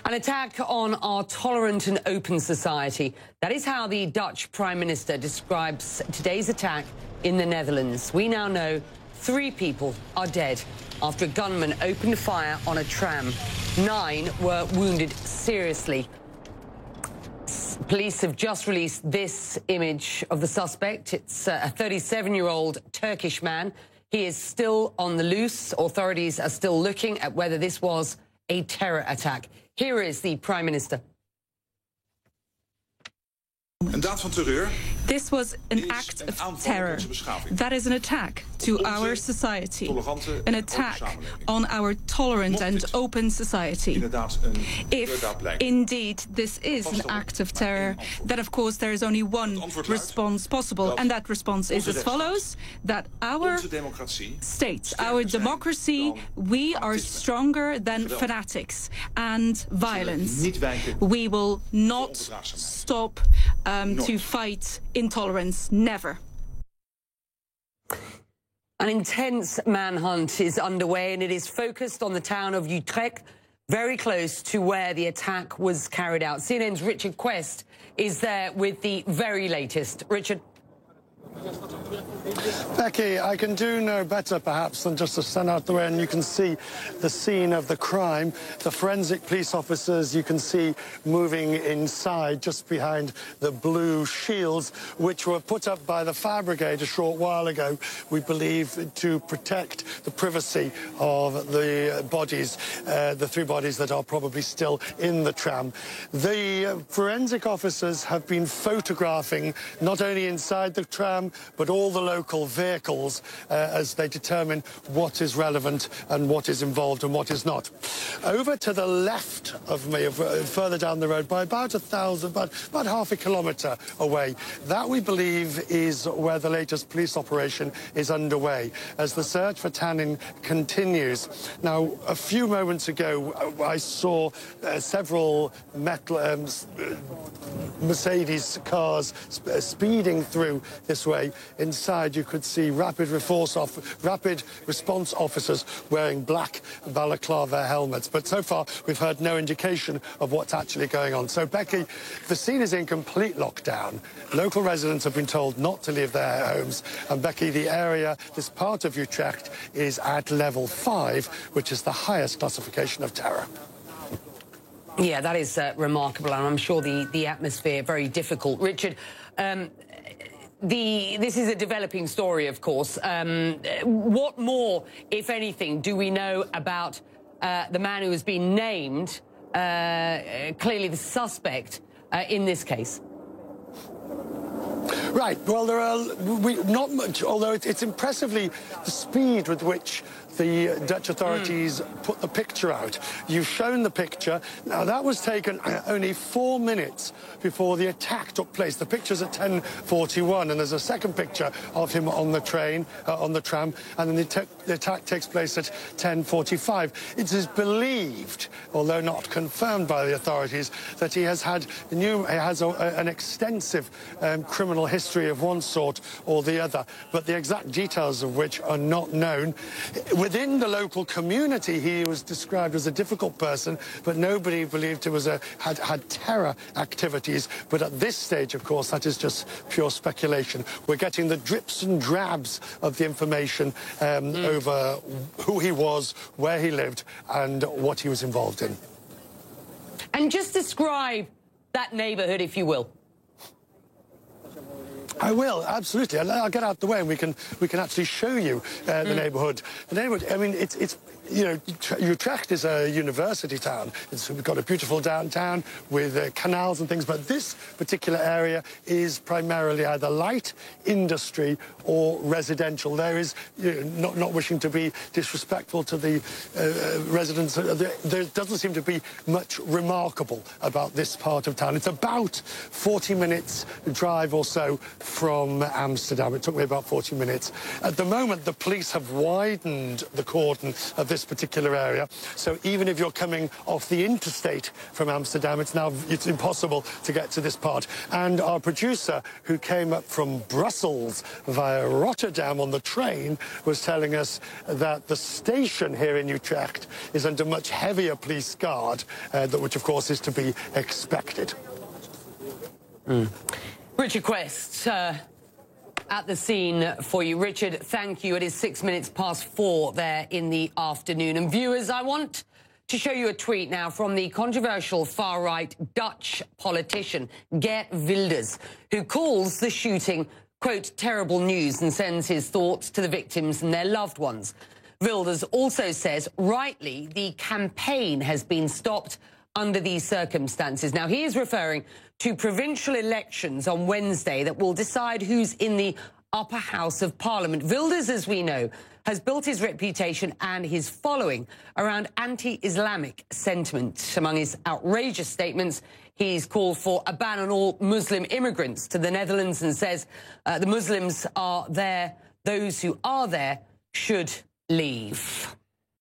An attack on our tolerant and open society. That is how the Dutch Prime Minister describes today's attack in the Netherlands. We now know 3 people are dead after a gunman opened fire on a tram. 9 were wounded seriously. Police have just released this image of the suspect. It's a 37-year-old Turkish man. He is still on the loose. Authorities are still looking at whether this was a terror attack. Here is the Prime Minister. Een daad van terreur. This was an act of terror. That is an attack to our society, an attack on our tolerant and open society. If indeed this is an act of terror, then of course there is only one response possible, and that response is as follows: that our state, our democracy, we are stronger than fanatics and violence. We will not stop to fight intolerance, never. An intense manhunt is underway, and it is focused on the town of Utrecht, very close to where the attack was carried out. CNN's Richard Quest is there with the very latest. Richard. Becky, I can do no better, perhaps, than just to stand out the way, and you can see the scene of the crime. The forensic police officers you can see moving inside, just behind the blue shields, which were put up by the fire brigade a short while ago, we believe, to protect the privacy of the bodies, the 3 bodies that are probably still in the tram. The forensic officers have been photographing not only inside the tram, but all the local vehicles as they determine what is relevant and what is involved and what is not. Over to the left of me, further down the road, by about half a kilometre away, that we believe is where the latest police operation is underway as the search for Tanin continues. Now, a few moments ago, I saw several Mercedes cars speeding through this way. Inside, you could see rapid response officers wearing black balaclava helmets. But so far, we've heard no indication of what's actually going on. So, Becky, the scene is in complete lockdown. Local residents have been told not to leave their homes. And, Becky, the area, this part of Utrecht, is at level 5, which is the highest classification of terror. Yeah, that is remarkable, and I'm sure the atmosphere very difficult. Richard, this is a developing story, of course. What more, if anything, do we know about the man who has been named, clearly the suspect in this case? Right. Well, there are not much, although it's impressively the speed with which the Dutch authorities put the picture out. You've shown the picture. Now, that was taken only 4 minutes before the attack took place. The picture's at 10:41, and there's a second picture of him on the train, on the tram, and then the attack takes place at 10:45. It is believed, although not confirmed by the authorities, that he has an extensive criminal history of one sort or the other, but the exact details of which are not known. Within the local community, he was described as a difficult person, but nobody believed it was had terror activities. But at this stage, of course, that is just pure speculation. We're getting the drips and drabs of the information over who he was, where he lived, and what he was involved in. And just describe that neighbourhood, if you will. I will, absolutely. I'll get out the way and we can actually show you the neighbourhood. The neighbourhood, I mean, it's you know, Utrecht is a university town. We've got a beautiful downtown with canals and things, but this particular area is primarily either light industry or residential. There is, you know, not wishing to be disrespectful to the residents, there doesn't seem to be much remarkable about this part of town. It's about 40 minutes drive or so from Amsterdam. It took me about 40 minutes. At the moment, the police have widened the cordon of this particular area. So even if you're coming off the interstate from Amsterdam, it's impossible to get to this part. And our producer, who came up from Brussels via Rotterdam on the train, was telling us that the station here in Utrecht is under much heavier police guard, which of course is to be expected. Richard Quest at the scene for you. Richard, thank you. It is 6 minutes past 4 there in the afternoon. And viewers, I want to show you a tweet now from the controversial far-right Dutch politician Geert Wilders, who calls the shooting, quote, terrible news, and sends his thoughts to the victims and their loved ones. Wilders also says, rightly, the campaign has been stopped under these circumstances. Now, he is referring to provincial elections on Wednesday that will decide who's in the upper house of Parliament. Wilders, as we know, has built his reputation and his following around anti-Islamic sentiment. Among his outrageous statements, he's called for a ban on all Muslim immigrants to the Netherlands and says the Muslims are there, those who are there should leave.